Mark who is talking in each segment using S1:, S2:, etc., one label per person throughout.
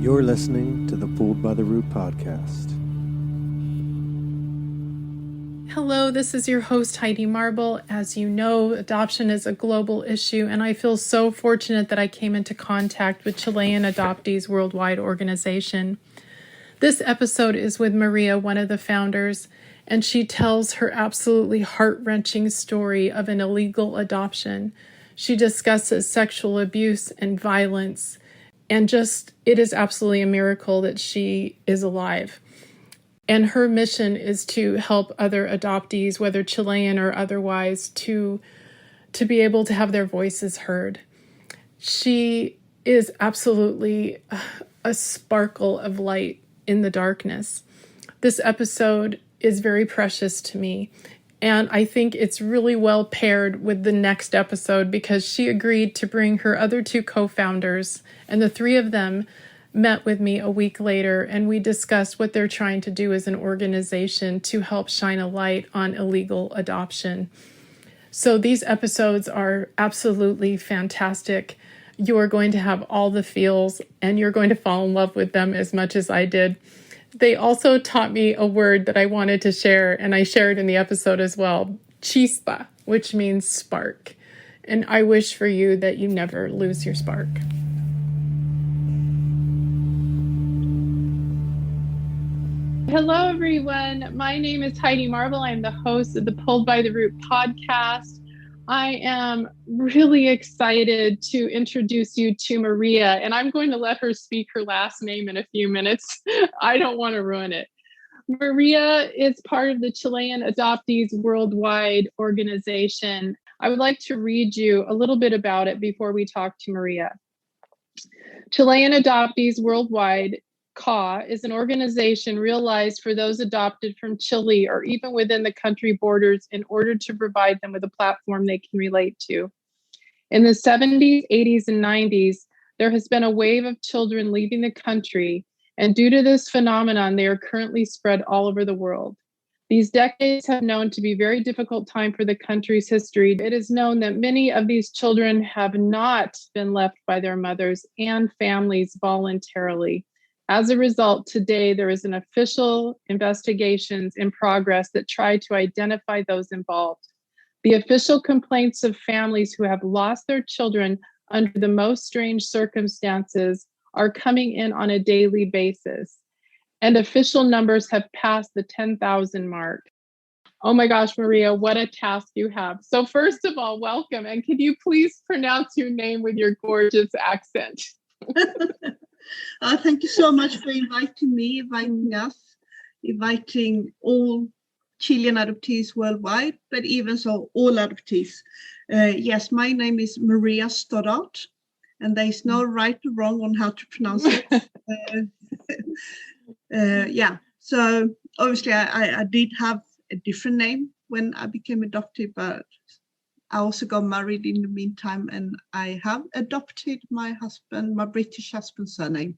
S1: You're listening to the Pulled by the Root podcast.
S2: Hello, this is your host, Heidi Marble. As you know, adoption is a global issue, and I feel so fortunate that I came into contact with Chilean Adoptees Worldwide organization. This episode is with Maria, one of the founders, and she tells her absolutely heart-wrenching story of an illegal adoption. She discusses sexual abuse and violence, and it is absolutely a miracle that she is alive. And her mission is to help other adoptees, whether Chilean or otherwise, to be able to have their voices heard. She is absolutely a sparkle of light in the darkness. This episode is very precious to me, and I think it's really well paired with the next episode because she agreed to bring her other two co-founders, and the three of them met with me a week later, and we discussed what they're trying to do as an organization to help shine a light on illegal adoption. So these episodes are absolutely fantastic. You're going to have all the feels, and you're going to fall in love with them as much as I did. They also taught me a word that I wanted to share, and I shared in the episode as well, chispa, which means spark. And I wish for you that you never lose your spark. Hello, everyone. My name is Heidi Marble. I'm the host of the Pulled by the Root podcast. I am really excited to introduce you to Maria, and I'm going to let her speak her last name in a few minutes. I don't want to ruin it. Maria is part of the Chilean Adoptees Worldwide organization. I would like to read you a little bit about it before we talk to Maria. Chilean Adoptees Worldwide CAW is an organization realized for those adopted from Chile or even within the country borders in order to provide them with a platform they can relate to. In the 70s, 80s, and 90s, there has been a wave of children leaving the country, and due to this phenomenon, they are currently spread all over the world. These decades have known to be a very difficult time for the country's history. It is known that many of these children have not been left by their mothers and families voluntarily. As a result, today there is an official investigations in progress that try to identify those involved. The official complaints of families who have lost their children under the most strange circumstances are coming in on a daily basis, and official numbers have passed the 10,000 mark. Oh my gosh, Maria, what a task you have. So first of all, welcome, and can you please pronounce your name with your gorgeous accent?
S3: Thank you so much for inviting me, inviting us, inviting all Chilean adoptees worldwide, but even so, all adoptees. Yes, my name is Maria Stoddart, and there is no right or wrong on how to pronounce it. So obviously I did have a different name when I became adopted, but I also got married in the meantime, and I have adopted my husband, my British husband's surname.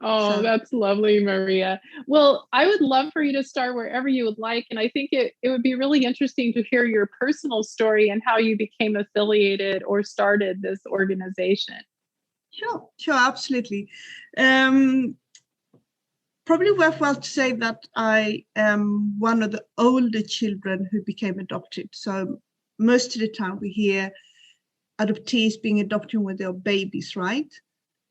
S2: Oh, that's lovely, Maria. Well, I would love for you to start wherever you would like. And I think it would be really interesting to hear your personal story and how you became affiliated or started this organization.
S3: Sure, absolutely. Probably worthwhile to say that I am one of the older children who became adopted. So most of the time we hear adoptees being adopted when they're babies, right?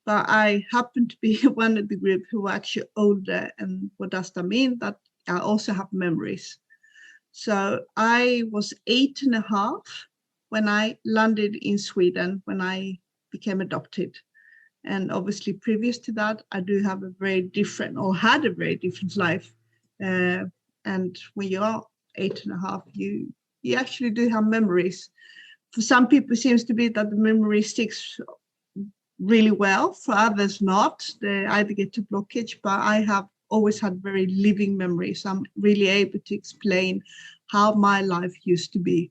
S3: But I happen to be one of the group who are actually older. And what does that mean? That I also have memories. So I was 8.5 when I landed in Sweden, when I became adopted. And obviously previous to that, I do have a very different, or had a very different life. And when you are 8.5, you actually do have memories. For some people, it seems to be that the memory sticks really well. For others, not. They either get a blockage, but I have always had very living memories. I'm really able to explain how my life used to be.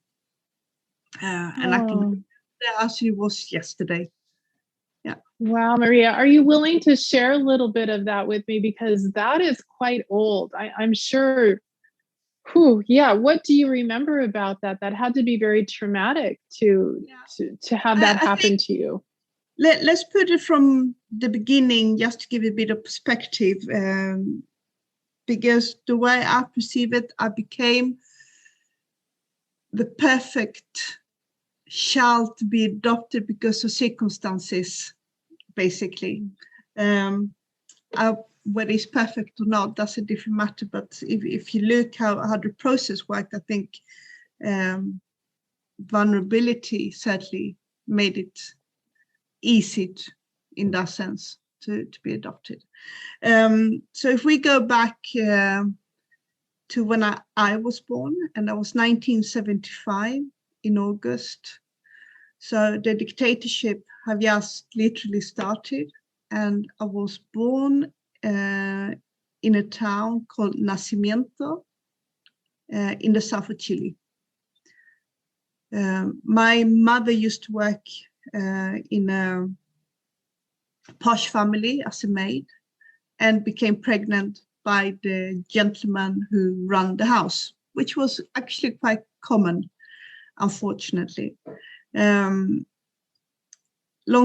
S3: And I can as it was yesterday. Yeah.
S2: Wow, Maria, are you willing to share a little bit of that with me? Because that is quite old. I'm sure. What do you remember about that? That had to be very traumatic to have that happen to you.
S3: let's put it from the beginning, just to give a bit of perspective, because the way I perceive it, I became the perfect child to be adopted because of circumstances, basically. Whether it's perfect or not, that's a different matter. But if you look how the process worked, I think vulnerability certainly made it easy in that sense to be adopted. So if we go back to when I was born, and that was 1975 in August. So the dictatorship have just literally started, and I was born in a town called Nacimiento in the south of Chile. My mother used to work in a posh family as a maid, and became pregnant by the gentleman who ran the house, which was actually quite common, unfortunately. Long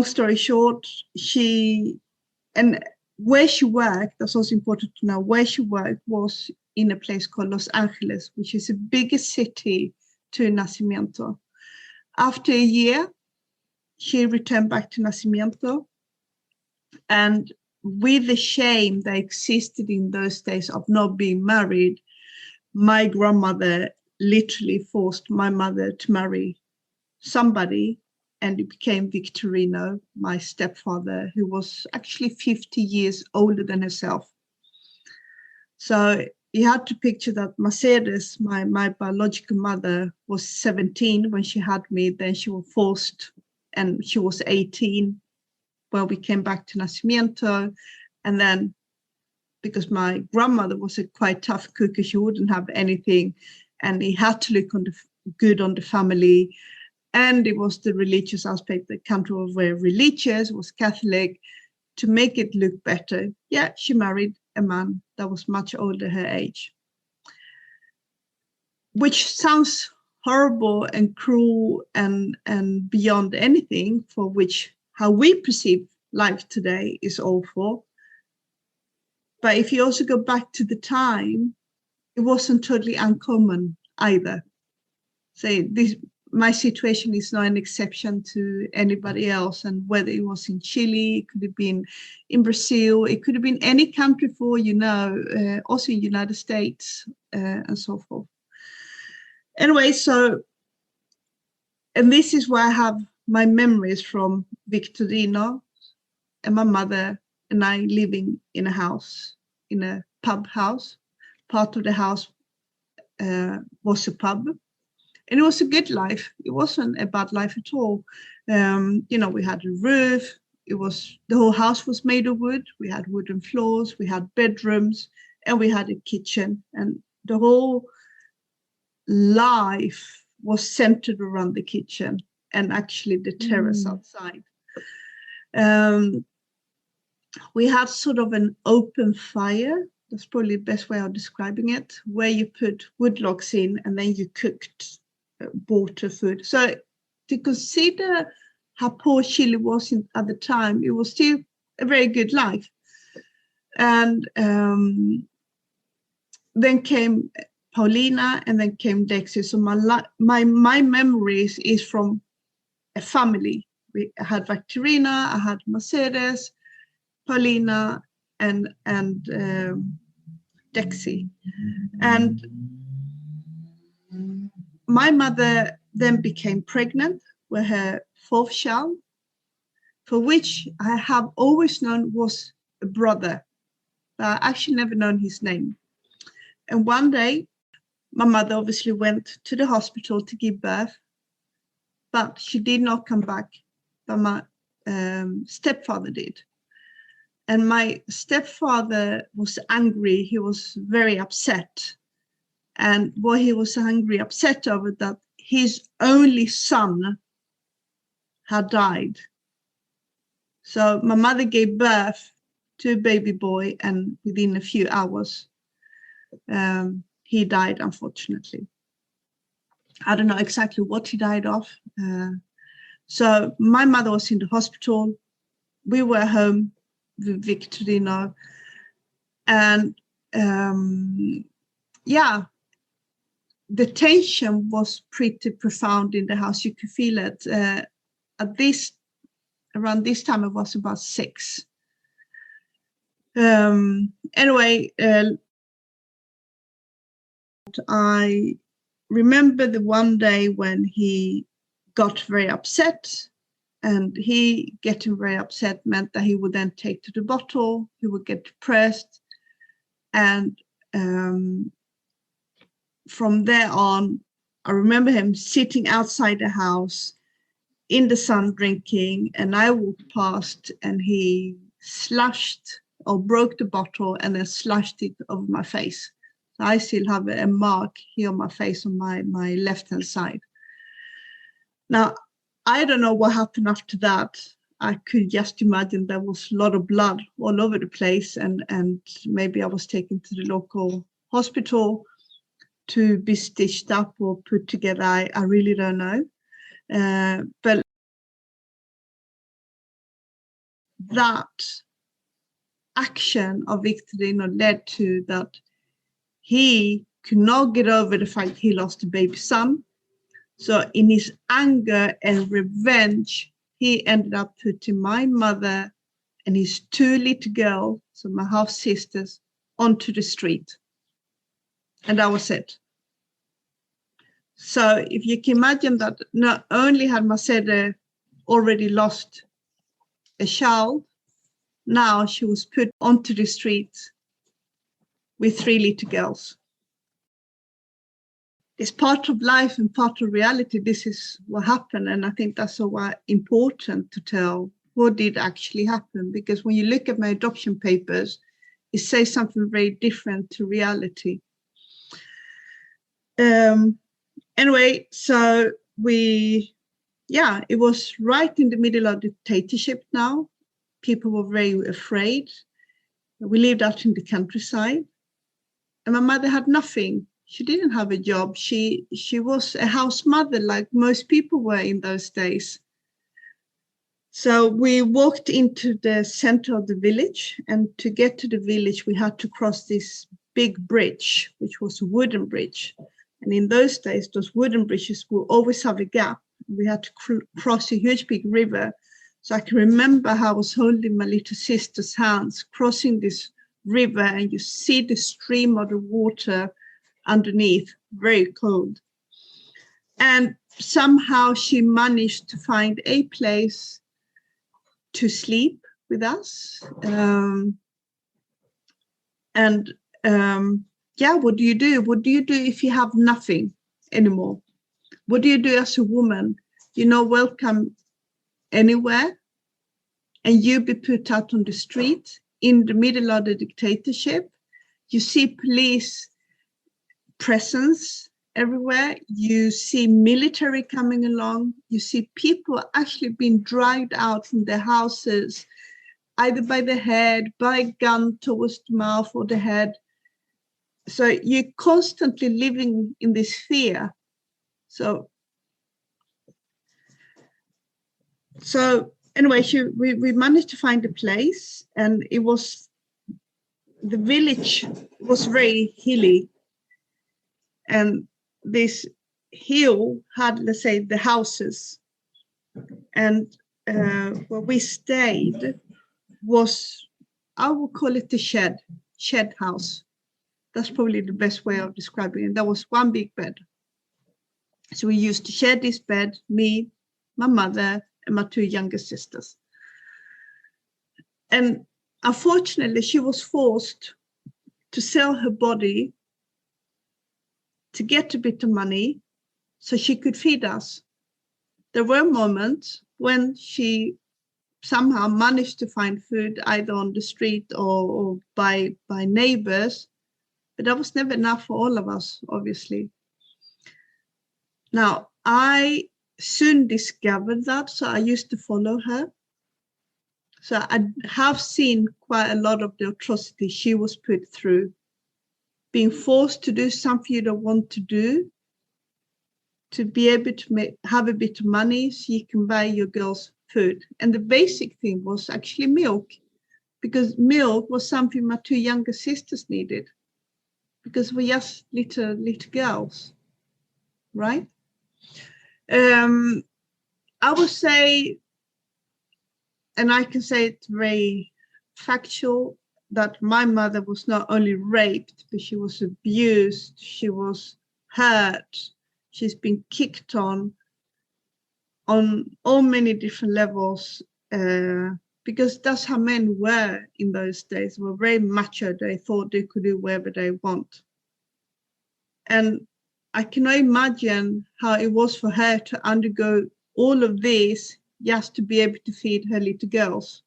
S3: story short, where she worked, that's also important to know, where she worked was in a place called Los Angeles, which is a bigger city to Nacimiento. After a year, she returned back to Nacimiento, and with the shame that existed in those days of not being married, my grandmother literally forced my mother to marry somebody, and it became Victorino, my stepfather, who was actually 50 years older than herself. So you had to picture that Mercedes, my biological mother, was 17 when she had me. Then she was forced, and she was 18 when we came back to Nacimiento. And then, because my grandmother was a quite tough cooker, she wouldn't have anything, and he had to look good on the family. And it was the religious aspect. The country was very religious, was Catholic. To make it look better, yeah, she married a man that was much older her age, which sounds horrible and cruel and beyond anything, for which how we perceive life today is awful. But if you also go back to the time, it wasn't totally uncommon either. So my situation is not an exception to anybody else. And whether it was in Chile, it could have been in Brazil, it could have been any country for, also in the United States and so forth. Anyway, and this is where I have my memories from Victorino and my mother and I living in a house, in a pub house. Part of the house was a pub. And it was a good life. It wasn't a bad life at all. We had a roof. The whole house was made of wood. We had wooden floors. We had bedrooms, and we had a kitchen. And the whole life was centered around the kitchen and actually the terrace outside. We had sort of an open fire. That's probably the best way of describing it, where you put wood logs in and then you cooked water food. So to consider how poor Chile was at the time, it was still a very good life. And then came Paulina, and then came Dexter. So my memories is from a family. I had Victorina, I had Mercedes, Paulina, and Dexy. And my mother then became pregnant with her fourth child, for which I have always known was a brother, but I actually never known his name. And one day, my mother obviously went to the hospital to give birth, but she did not come back, but my stepfather did. And my stepfather was angry. He was very upset. And what he was upset over, that his only son had died. So my mother gave birth to a baby boy, and within a few hours, he died, unfortunately. I don't know exactly what he died of. So my mother was in the hospital. we were home with Victorino, and the tension was pretty profound in the house. You could feel it. Around this time, it was about 6. Anyway, I remember the one day when he got very upset, and he getting very upset meant that he would then take to the bottle, he would get depressed, and from there on, I remember him sitting outside the house in the sun drinking, and I walked past and he slashed or broke the bottle and then slashed it over my face. So I still have a mark here on my face on my left-hand side. Now, I don't know what happened after that. I could just imagine there was a lot of blood all over the place, and maybe I was taken to the local hospital to be stitched up or put together. I really don't know. But that action of Victorino led to that he could not get over the fact he lost a baby son. So in his anger and revenge, he ended up putting my mother and his 2 little girls, so my half sisters, onto the street. And that was it. So if you can imagine that not only had Mercedes already lost a child, now she was put onto the street with 3 little girls. It's part of life and part of reality. This is what happened. And I think that's so important to tell what did actually happen. Because when you look at my adoption papers, it says something very different to reality. Anyway, so it was right in the middle of the dictatorship now. People were very afraid. We lived out in the countryside. And my mother had nothing. She didn't have a job. She was a house mother like most people were in those days. So we walked into the center of the village, and to get to the village, we had to cross this big bridge, which was a wooden bridge. And in those days, those wooden bridges will always have a gap. We had to cross a huge big river. So I can remember how I was holding my little sister's hands, crossing this river, and you see the stream of the water underneath, very cold. And somehow she managed to find a place to sleep with us. What do you do? What do you do if you have nothing anymore? What do you do as a woman? You're not welcome anywhere, and you be put out on the street in the middle of the dictatorship. You see police presence everywhere. You see military coming along. You see people actually being dragged out from their houses, either by the head, by a gun towards the mouth or the head. So you're constantly living in this fear. So anyway, we managed to find a place, and the village was very hilly. And this hill had, let's say, the houses. And where we stayed was, I would call it the shed house. That's probably the best way of describing it. There was one big bed. So we used to share this bed, me, my mother, and my 2 younger sisters. And unfortunately, she was forced to sell her body to get a bit of money so she could feed us. There were moments when she somehow managed to find food either on the street or by neighbors, but that was never enough for all of us, obviously. Now, I soon discovered that, so I used to follow her. So I have seen quite a lot of the atrocities she was put through, being forced to do something you don't want to do, to be able to have a bit of money so you can buy your girls food. And the basic thing was actually milk, because milk was something my two younger sisters needed, because we're just little girls, right? I would say, and I can say it very factual, that my mother was not only raped, but she was abused, she was hurt, she's been kicked on all many different levels, because that's how men were in those days. They were very macho. They thought they could do whatever they want. And I cannot imagine how it was for her to undergo all of this just to be able to feed her little girls.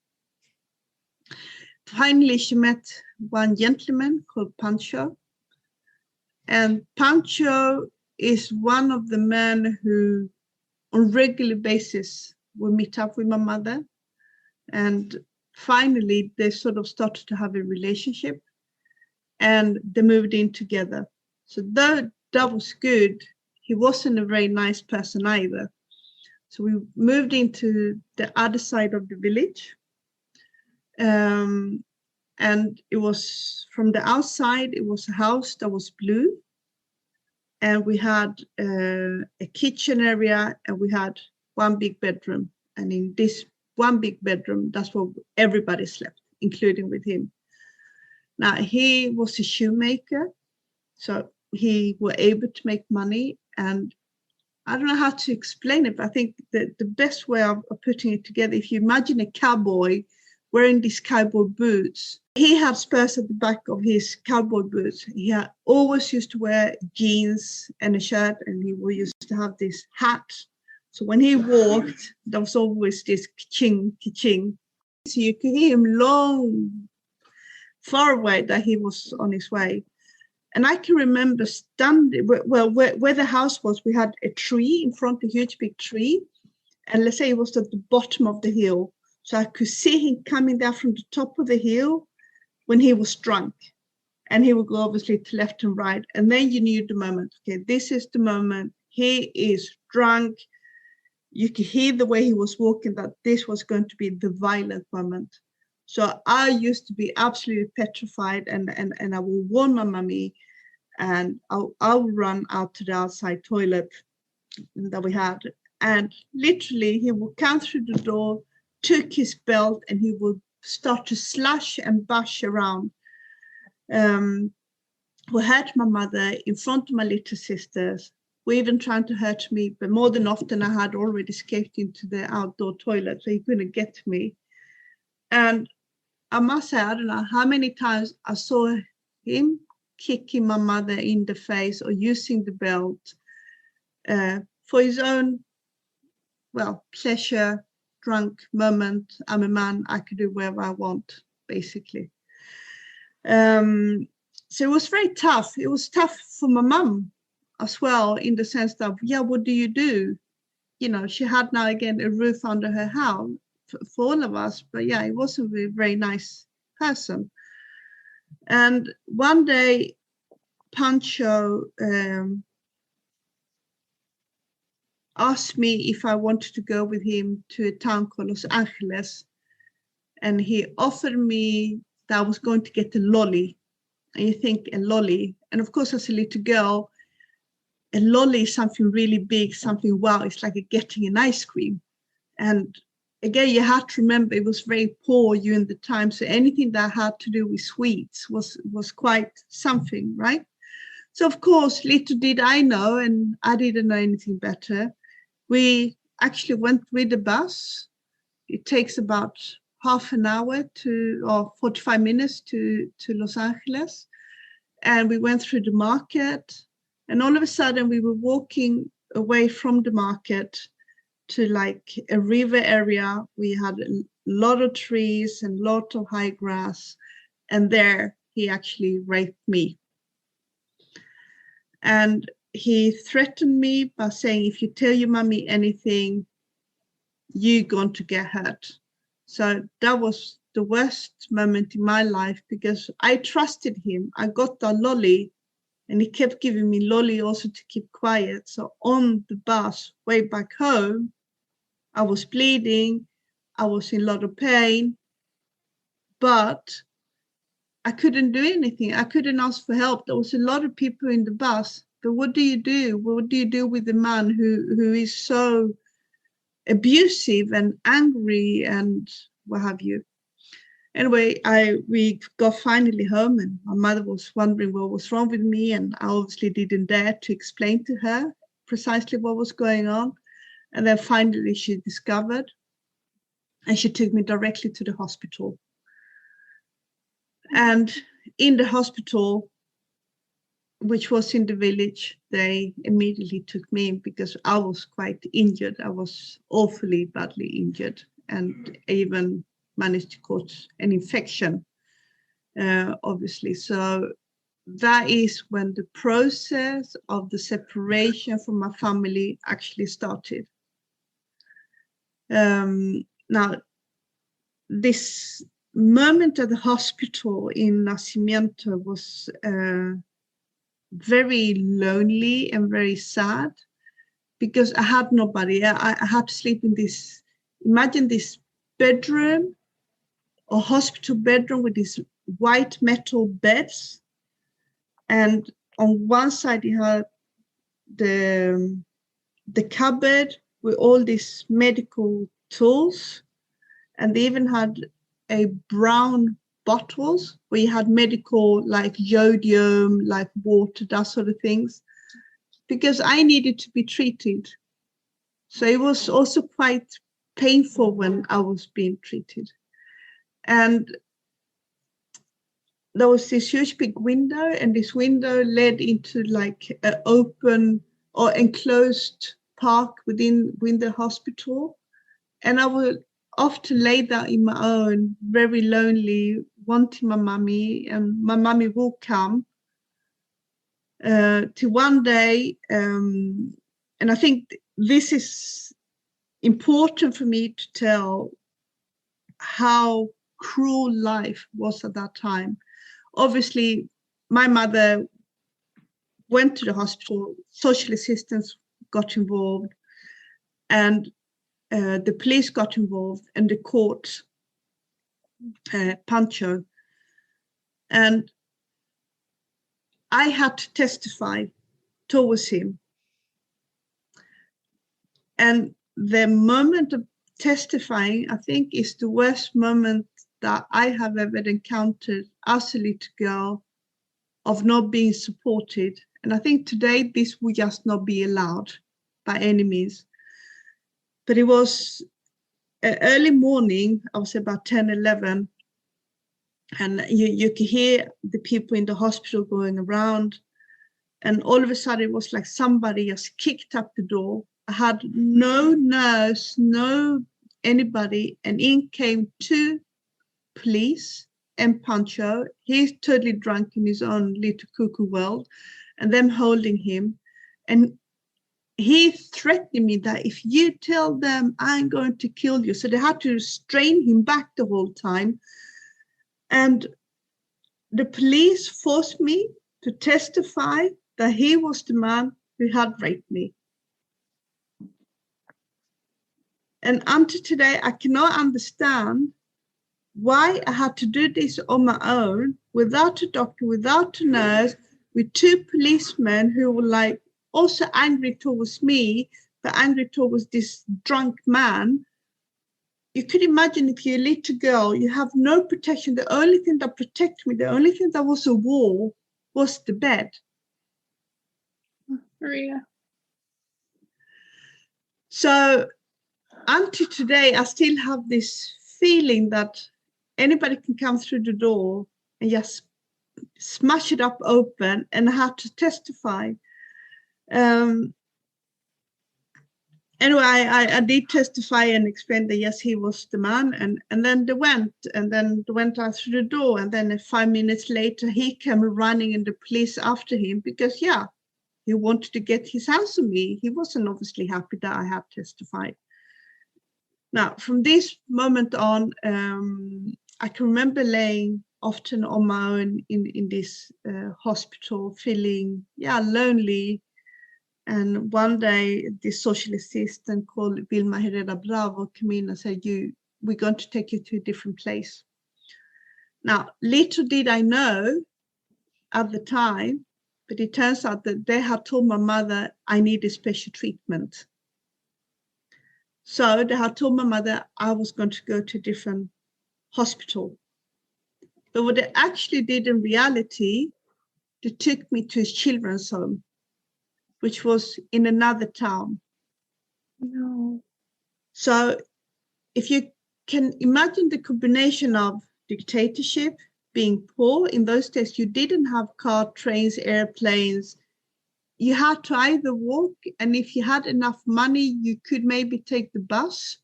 S3: Finally, she met one gentleman called Pancho. And Pancho is one of the men who on a regular basis would meet up with my mother. And finally, they sort of started to have a relationship and they moved in together. So that was good. He wasn't a very nice person either. So we moved into the other side of the village. And it was from the outside, it was a house that was blue. And we had a kitchen area and we had one big bedroom. And in this one big bedroom, that's where everybody slept, including with him. Now, he was a shoemaker, so he was able to make money. And I don't know how to explain it, but I think that the best way of putting it together, if you imagine a cowboy wearing these cowboy boots, he had spurs at the back of his cowboy boots. He had always used to wear jeans and a shirt, and he used to have this hat. So when he walked, there was always this ka-ching, ka-ching. So you could hear him long, far away that he was on his way. And I can remember standing, where the house was, we had a tree in front, a huge big tree. And let's say it was at the bottom of the hill. So I could see him coming down from the top of the hill when he was drunk. And he would go obviously to left and right. And then you knew the moment, okay, this is the moment. He is drunk. You could hear the way he was walking that this was going to be the violent moment. So I used to be absolutely petrified, and I will warn my mummy, and I'll run out to the outside toilet that we had. And literally he would come through the door, took his belt, and he would start to slash and bash around. Who hurt my mother in front of my little sisters, were even trying to hurt me, but more than often I had already escaped into the outdoor toilet, so he couldn't get to me. And I must say, I don't know how many times I saw him kicking my mother in the face or using the belt for his own, pleasure, drunk moment. I'm a man, I could do whatever I want, basically. So it was very tough. It was tough for my mum as well, in the sense that, what do you do? You know, she had now again a roof under her house for all of us, but he wasn't a very nice person. And one day, Pancho asked me if I wanted to go with him to a town called Los Angeles, and he offered me that I was going to get a lolly. And you think, a lolly, and of course as a little girl, a lolly is something really big, something wow, it's like getting an ice cream. And again, you have to remember it was very poor during the time, so anything that had to do with sweets was quite something, right? So of course, little did I know, and I didn't know anything better, we actually went with the bus. It takes about half an hour or 45 minutes to Los Angeles. And we went through the market, and all of a sudden we were walking away from the market to like a river area. We had a lot of trees and a lot of high grass, and there he actually raped me. And he threatened me by saying, if you tell your mommy anything, you're going to get hurt. So that was the worst moment in my life, because I trusted him. I got the lolly, and he kept giving me lolly also to keep quiet. So on the bus way back home, I was bleeding. I was in a lot of pain, but I couldn't do anything. I couldn't ask for help. There was a lot of people in the bus. But what do you do? What do you do with a man who is so abusive and angry and what have you? Anyway, we got finally home, and my mother was wondering what was wrong with me, and I obviously didn't dare to explain to her precisely what was going on. And then finally she discovered, and she took me directly to the hospital. And in the hospital, which was in the village, they immediately took me in because I was quite injured. I was awfully badly injured and even managed to cause an infection, obviously. So that is when the process of the separation from my family actually started. Now, this moment at the hospital in Nacimiento was very lonely and very sad because I had nobody. I had to sleep in this, imagine this bedroom or hospital bedroom with these white metal beds. And on one side you had the cupboard with all these medical tools. And they even had a brown bottles where you had medical, like jodium, like water, that sort of things, because I needed to be treated. So it was also quite painful when I was being treated. And there was this huge big window, and this window led into like an open or enclosed park within the hospital. And I would often lay there in my own, very lonely, wanting my mummy, and my mummy will come to one day. And I think this is important for me to tell how cruel life was at that time. Obviously, my mother went to the hospital, social assistants got involved, and the police got involved, and the court, Pancho. And I had to testify towards him. And the moment of testifying, I think, is the worst moment that I have ever encountered as a little girl, of not being supported. And I think today this would just not be allowed by any means. But it was early morning, I was about 10, 11, and you could hear the people in the hospital going around. And all of a sudden it was like somebody just kicked up the door. I had no nurse, no anybody, and in came two police and Pancho. He's totally drunk in his own little cuckoo world, and them holding him. And he threatened me that if you tell them, I'm going to kill you. So they had to restrain him back the whole time. And the police forced me to testify that he was the man who had raped me. And until today, I cannot understand why I had to do this on my own, without a doctor, without a nurse, with two policemen who were like also angry towards me, but angry towards this drunk man. You could imagine if you're a little girl, you have no protection. The only thing that protected me, the only thing that was a wall, was the bed.
S2: Maria.
S3: So until today, I still have this feeling that anybody can come through the door and just smash it up open, and I had to testify. Anyway, I did testify and explain that yes, he was the man, and then they went out through the door, and then 5 minutes later he came running and the police after him because he wanted to get his hands on me. He wasn't obviously happy that I had testified. Now, from this moment on, I can remember laying often on my own in this hospital, feeling lonely. And one day, this social assistant called Vilma Herrera Bravo came in and said, you we're going to take you to a different place. Now, little did I know at the time, but it turns out that they had told my mother I needed special treatment. So they had told my mother I was going to go to a different hospital. But what they actually did in reality, they took me to a children's home, which was in another town.
S2: No.
S3: So if you can imagine the combination of dictatorship, being poor, in those days you didn't have car, trains, airplanes. You had to either walk, and if you had enough money, you could maybe take the bus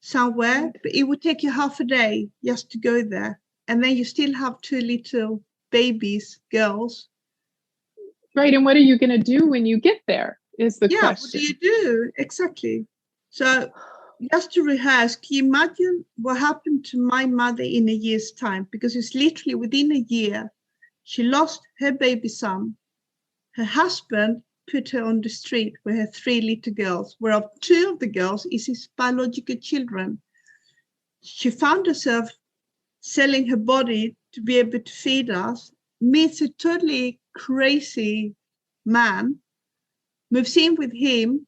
S3: somewhere, but it would take you half a day just to go there. And then you still have two little babies, girls.
S2: Right, and what are you going to do when you get there is the question.
S3: What do you do? Exactly. So just to rehearse, can you imagine what happened to my mother in a year's time? Because it's literally within a year, she lost her baby son. Her husband put her on the street with her 3 little girls, whereof 2 of the girls is his biological children. She found herself selling her body to be able to feed us, meets a totally crazy man, moves in with him,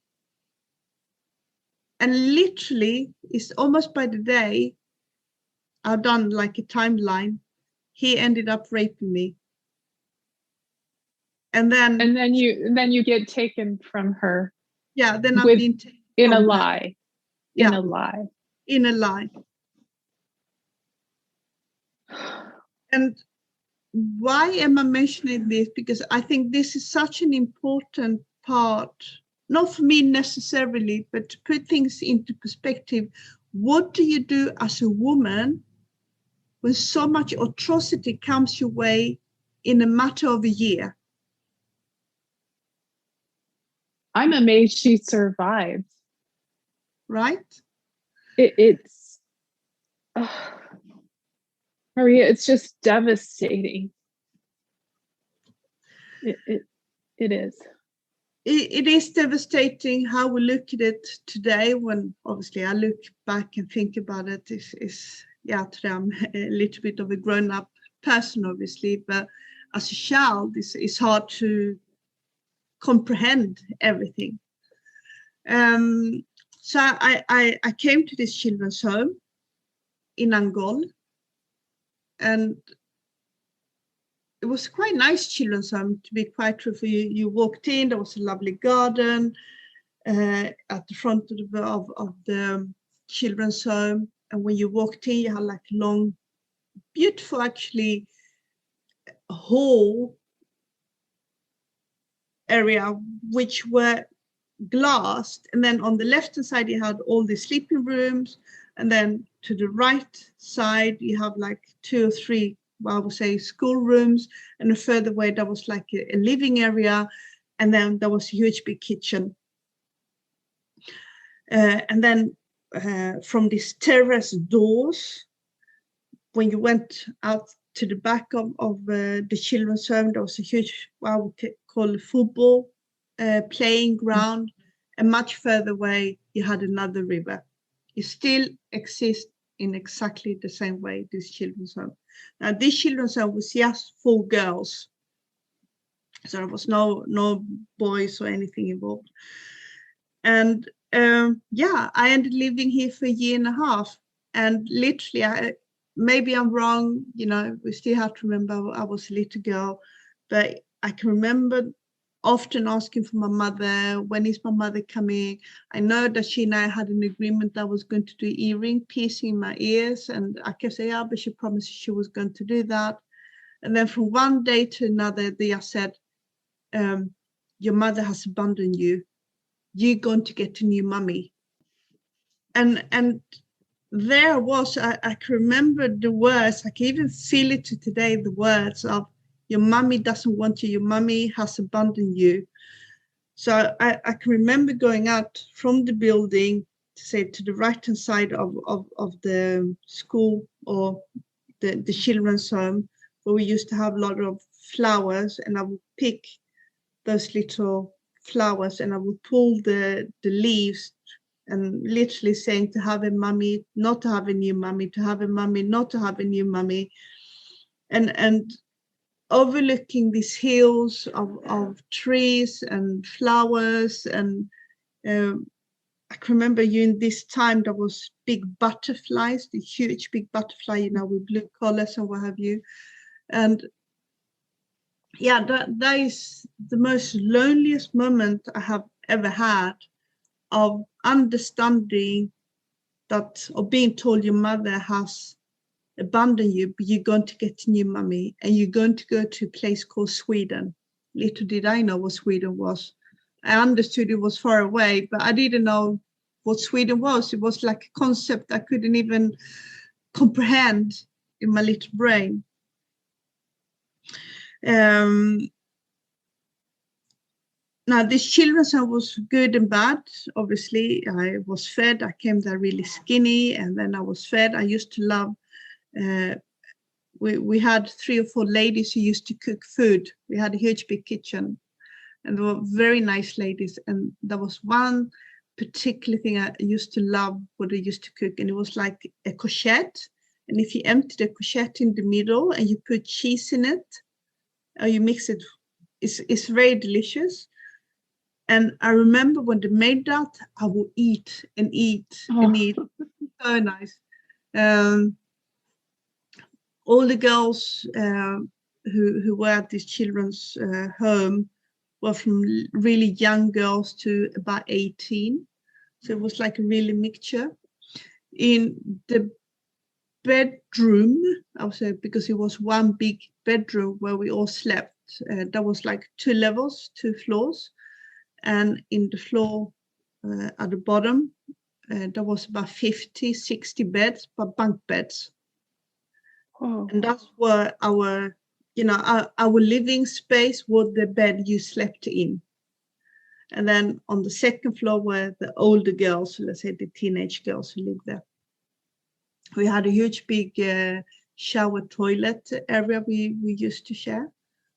S3: and literally is almost by the day, I've done like a timeline, he ended up raping me. And then
S2: you get taken from her.
S3: Yeah, then I'm being taken
S2: in a
S3: from
S2: lie.
S3: Yeah.
S2: In a lie.
S3: In a lie. And why am I mentioning this? Because I think this is such an important part, not for me necessarily, but to put things into perspective. What do you do as a woman when so much atrocity comes your way in a matter of a year?
S2: I'm amazed she survived.
S3: Right?
S2: It's Maria, it's just devastating. It is.
S3: It is devastating how we look at it today, when obviously I look back and think about it. Today I'm a little bit of a grown-up person, obviously, but as a child, it's hard to comprehend everything. So I came to this children's home in Angol, and it was quite nice children's home, to be quite truthful. You walked in, there was a lovely garden at the front of the children's home, and when you walked in, you had like a long, beautiful actually hall area which were glassed, and then on the left hand side you had all the sleeping rooms, and then to the right side you have like 2 or 3, I would say, school rooms, and further away there was like a living area, and then there was a huge big kitchen. And then from these terrace doors, when you went out to the back of the children's home, there was a huge, what I would call a football playing ground, and much further away you had another river. It still exists in exactly the same way, this children's home. Now, this children's home was just for girls, so there was no boys or anything involved. And I ended living here for 1.5 years, and literally, maybe I'm wrong, we still have to remember I was a little girl, but I can remember often asking for my mother, when is my mother coming? I know that she and I had an agreement that I was going to do earring piercing in my ears, and I kept saying, but she promised she was going to do that. And then from one day to another, they said, your mother has abandoned you. You're going to get a new mummy. And there was, I can remember the words, I can even feel it to today, the words of, your mummy doesn't want you, your mummy has abandoned you. So I can remember going out from the building, say to the right hand side of the school or the children's home, where we used to have a lot of flowers, and I would pick those little flowers and I would pull the leaves and literally saying to have a mummy, not to have a new mummy, to have a mummy, not to have a new mummy, and overlooking these hills of trees and flowers. And I can remember in this time there was big butterflies, the huge big butterfly, you know, with blue collars and what have you. And yeah, that is the most loneliest moment I have ever had, of understanding that, or being told your mother has abandoned you, but you're going to get a new mummy and you're going to go to a place called Sweden. Little did I know what Sweden was. I understood it was far away, but I didn't know what Sweden was. It was like a concept I couldn't even comprehend in my little brain. Now, this children's home was good and bad. Obviously, I was fed. I came there really skinny, and then I was fed. I used to love, we had 3 or 4 ladies who used to cook food. We had a huge big kitchen, and they were very nice ladies. And there was one particular thing I used to love, what they used to cook, and it was like a courgette. And if you empty the courgette in the middle and you put cheese in it, or you mix it, it's very delicious. And I remember when they made that, I would eat and eat and eat. So nice. All the girls who were at this children's home were from really young girls to about 18. So it was like a really mixture. In the bedroom, I would say, because it was one big bedroom where we all slept, there was like 2 levels, 2 floors. And in the floor at the bottom, there was about 50, 60 beds, but bunk beds. Oh. And that's where our living space was the bed you slept in. And then on the second floor were the older girls, let's say the teenage girls who lived there. We had a huge big shower toilet area we used to share.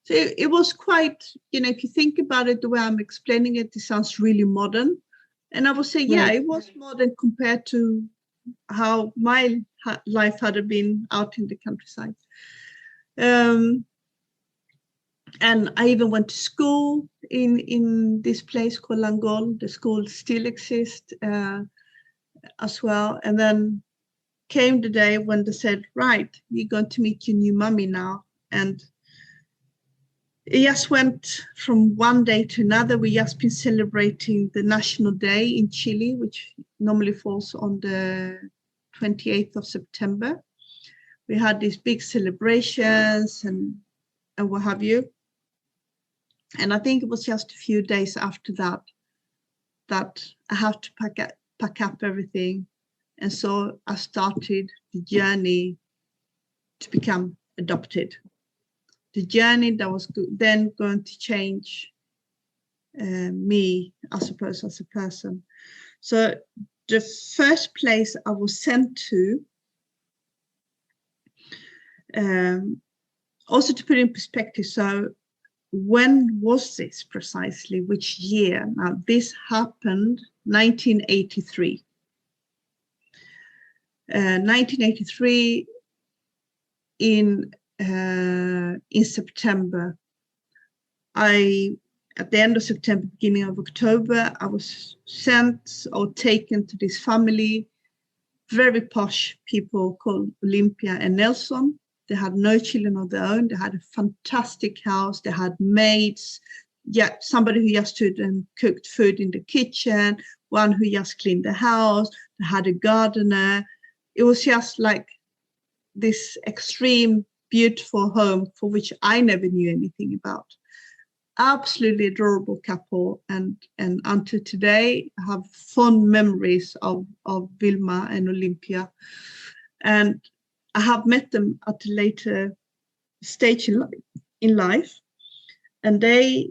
S3: So it was quite, if you think about it, the way I'm explaining it, it sounds really modern. And I would say, yeah, it was modern compared to how my life had been out in the countryside. And I even went to school in this place called Langol. The school still exists as well. And then came the day when they said, right, you're going to meet your new mummy now. And it just went from one day to another. We just been celebrating the National Day in Chile, which normally falls on the 28th of September. We had these big celebrations and what have you. And I think it was just a few days after that I had to pack up everything. And so I started the journey to become adopted. The journey that was then going to change me, I suppose, as a person. So the first place I was sent to, also to put in perspective, so when was this precisely? Which year? Now, this happened 1983. 1983 in September. At the end of September, beginning of October, I was sent or taken to this family, very posh people called Olympia and Nelson. They had no children of their own. They had a fantastic house. They had maids. Yeah, somebody who just stood and cooked food in the kitchen, one who just cleaned the house. They had a gardener. It was just like this extreme, beautiful home for which I never knew anything about. Absolutely adorable couple, and until today I have fond memories of Vilma and Olympia, and I have met them at a later stage in life, and they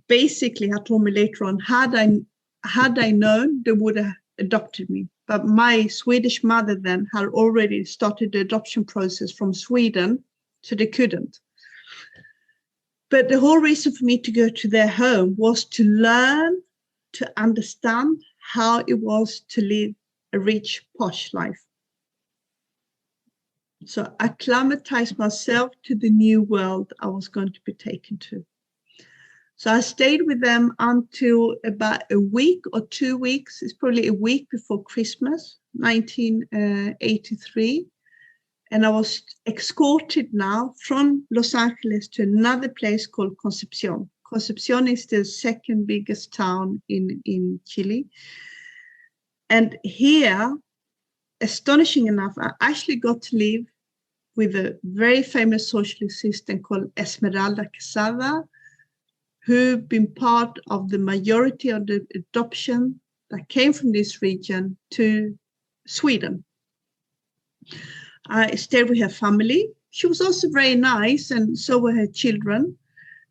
S3: basically had told me later on, had I known, they would have adopted me. But my Swedish mother then had already started the adoption process from Sweden, so they couldn't. But the whole reason for me to go to their home was to learn, to understand how it was to live a rich, posh life. So I acclimatized myself to the new world I was going to be taken to. So I stayed with them until about a week or 2 weeks. It's probably a week before Christmas, 1983. And I was escorted now from Los Angeles to another place called Concepcion. Concepcion is the second biggest town in Chile. And here, astonishing enough, I actually got to live with a very famous social assistant called Alejandro Quezada, who've been part of the majority of the adoption that came from this region to Sweden. I stayed with her family. She was also very nice, and so were her children.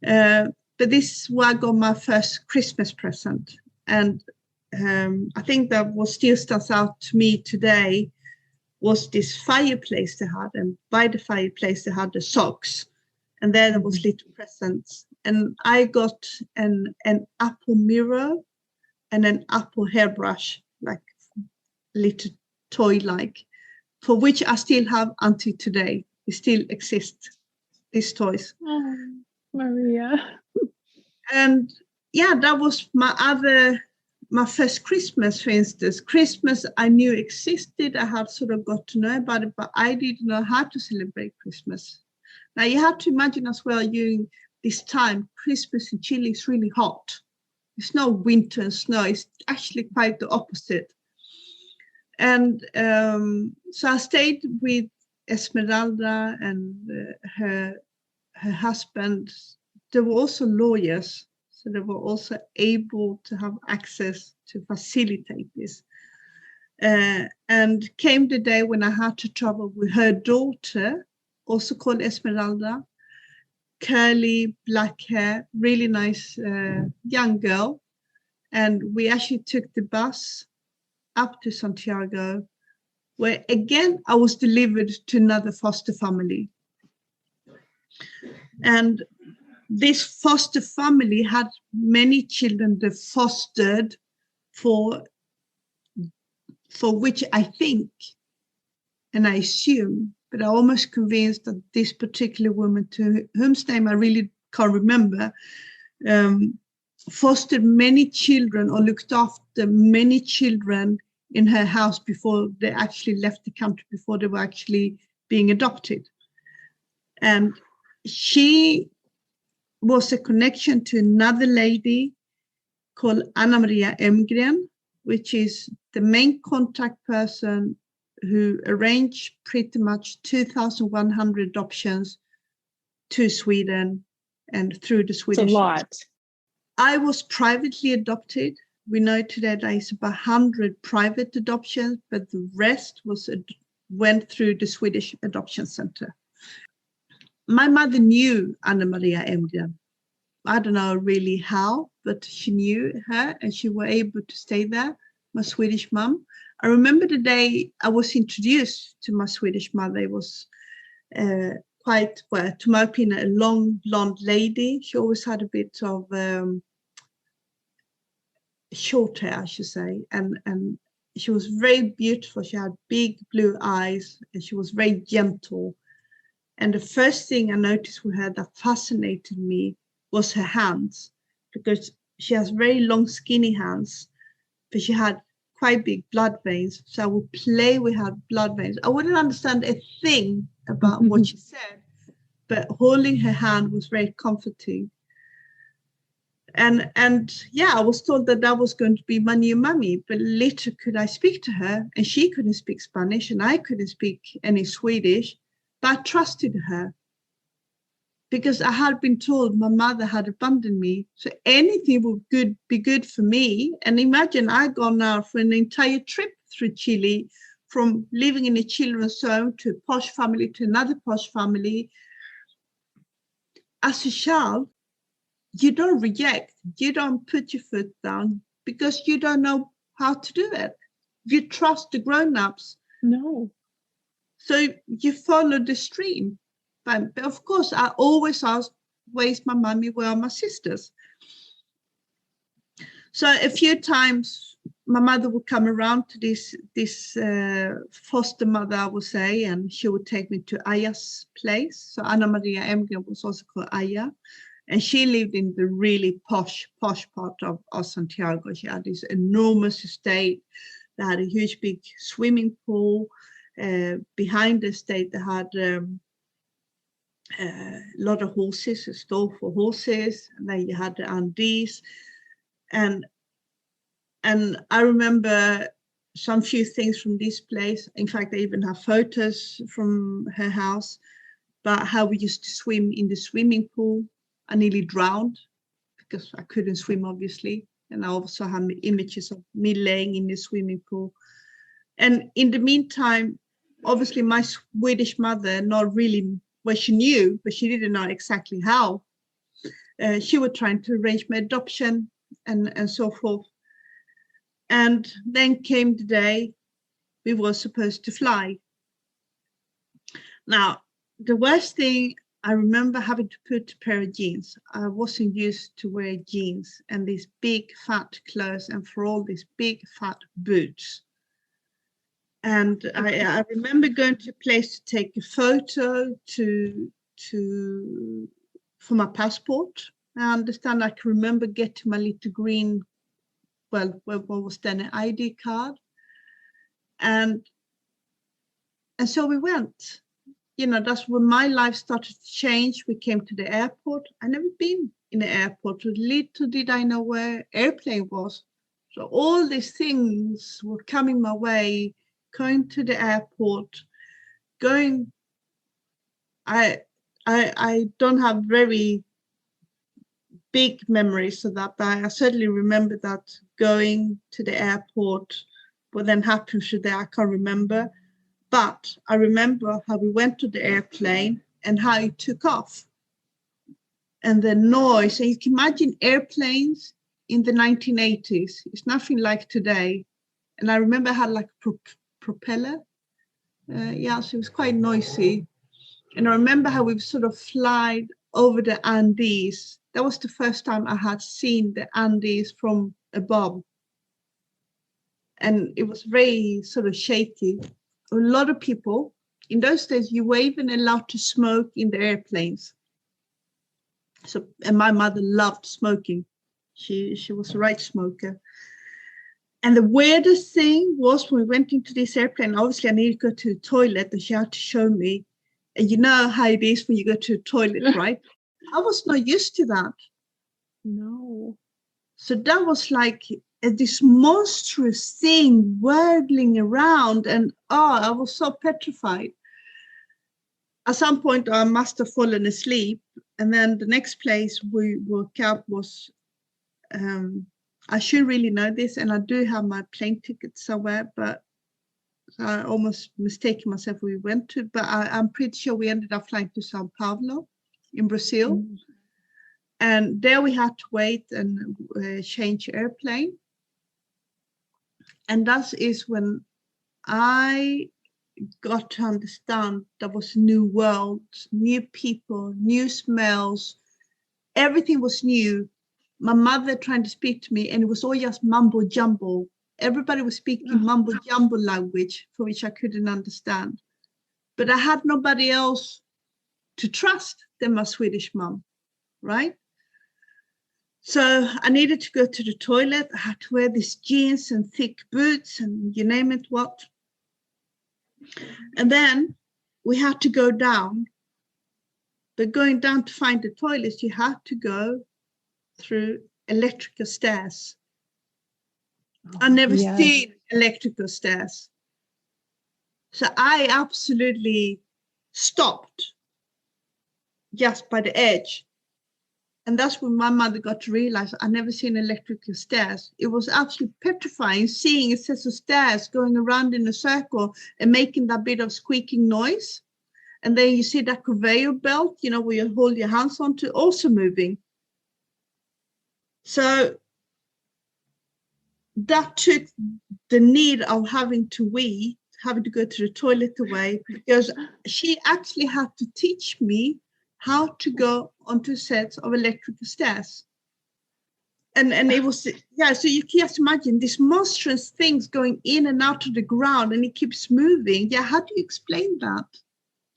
S3: But this is where I got my first Christmas present. And I think that what still stands out to me today was this fireplace they had. And by the fireplace, they had the socks. And there was little presents. And I got an Apple mirror and an Apple hairbrush, like little toy-like, for which I still have until today. It still exists, these toys.
S2: Oh, Maria.
S3: And yeah, that was my first Christmas, for instance. Christmas I knew existed. I had sort of got to know about it, but I didn't know how to celebrate Christmas. Now you have to imagine as well, during this time, Christmas in Chile is really hot. It's no winter and snow. It's actually quite the opposite. And so I stayed with Esmeralda and her husband. They were also lawyers, so they were also able to have access to facilitate this. And came the day when I had to travel with her daughter, also called Esmeralda, curly black hair, really nice young girl. And we actually took the bus up to Santiago, where again I was delivered to another foster family. And this foster family had many children they fostered for which I think, and I assume, but I'm almost convinced that this particular woman, to whose name I really can't remember, fostered many children or looked after many children in her house before they actually left the country, before they were actually being adopted. And she was a connection to another lady called Ana Maria Emgren, which is the main contact person who arranged pretty much 2,100 adoptions to Sweden and through the Swedish.
S2: It's a lot.
S3: I was privately adopted. We know today there is about 100 private adoptions, but the rest went through the Swedish Adoption Center. My mother knew Ana Maria Emgren. I don't know really how, but she knew her and she was able to stay there, my Swedish mom. I remember the day I was introduced to my Swedish mother. It was quite, well, to my opinion, a long blonde lady. She always had a bit of short hair, I should say, and she was very beautiful. She had big blue eyes and she was very gentle. And the first thing I noticed with her that fascinated me was her hands, because she has very long, skinny hands, but she had quite big blood veins. So I would play with her blood veins. I wouldn't understand a thing about what she said, but holding her hand was very comforting. And yeah, I was told that was going to be my new mummy, but later could I speak to her, and she couldn't speak Spanish and I couldn't speak any Swedish, but I trusted her because I had been told my mother had abandoned me. So anything would be good for me. And imagine I'd gone now for an entire trip through Chile, from living in a children's home to a posh family to another posh family. As a child, you don't reject, you don't put your foot down because you don't know how to do it. You trust the grown-ups.
S2: No.
S3: So you follow the stream. But of course, I always asked, where's my mommy, where are my sisters? So a few times my mother would come around to this foster mother, I would say, and she would take me to Aya's place. So Anna Maria Emgren was also called Aya, and she lived in the really posh part of Santiago. She had this enormous estate. They had a huge big swimming pool. Behind the estate, they had a lot of horses, a stall for horses, and then you had the Andes. And I remember some few things from this place. In fact, I even have photos from her house about how we used to swim in the swimming pool. I nearly drowned because I couldn't swim, obviously. And I also have images of me laying in the swimming pool. And in the meantime, obviously my Swedish mother, not really, well, she knew, but she didn't know exactly how. She was trying to arrange my adoption and so forth. And then came the day we were supposed to fly. Now, the worst thing, I remember having to put a pair of jeans. I wasn't used to wear jeans and these big fat clothes, and for all these big fat boots. And I remember going to a place to take a photo for my passport. I understand I can remember getting my little green, well, what was then an ID card. And so we went. You know, that's when my life started to change. We came to the airport. I'd never been in the airport. Little did I know where airplane was. So all these things were coming my way, going to the airport, going. I don't have very big memories of that, but I certainly remember that going to the airport. What then happened today, I can't remember. But I remember how we went to the airplane and how it took off. And the noise, and you can imagine airplanes in the 1980s. It's nothing like today. And I remember I had like a propeller. Yeah, so it was quite noisy. And I remember how we sort of fly over the Andes. That was the first time I had seen the Andes from above. And it was very sort of shaky. A lot of people, in those days, you were even allowed to smoke in the airplanes. So, and my mother loved smoking. She was a right smoker. And the weirdest thing was when we went into this airplane, obviously I needed to go to the toilet, and she had to show me. And you know how it is when you go to the toilet, right? I was not used to that.
S2: No.
S3: So that was like this monstrous thing whirling around, and I was so petrified. At some point, I must have fallen asleep, and then the next place we woke up was, I should really know this, and I do have my plane ticket somewhere, but I almost mistaken myself where we went to, but I'm pretty sure we ended up flying to Sao Paulo in Brazil. Mm. And there we had to wait and change airplane. And that is when I got to understand there was a new world, new people, new smells. Everything was new. My mother trying to speak to me, and it was all just mumbo jumbo. Everybody was speaking mumbo jumbo language, for which I couldn't understand. But I had nobody else to trust than my Swedish mum, right? So I needed to go to the toilet. I had to wear these jeans and thick boots and you name it what. And then we had to go down. But going down to find the toilets, you had to go through electrical stairs. I've never seen electrical stairs. So I absolutely stopped just by the edge. And that's when my mother got to realize I'd never seen electrical stairs. It was absolutely petrifying seeing a set of stairs going around in a circle and making that bit of squeaking noise. And then you see that conveyor belt, you know, where you hold your hands onto, also moving. So that took the need of having to go to the toilet away, because she actually had to teach me how to go onto sets of electrical stairs. And it was, so you can just imagine these monstrous things going in and out of the ground, and it keeps moving. Yeah, how do you explain that?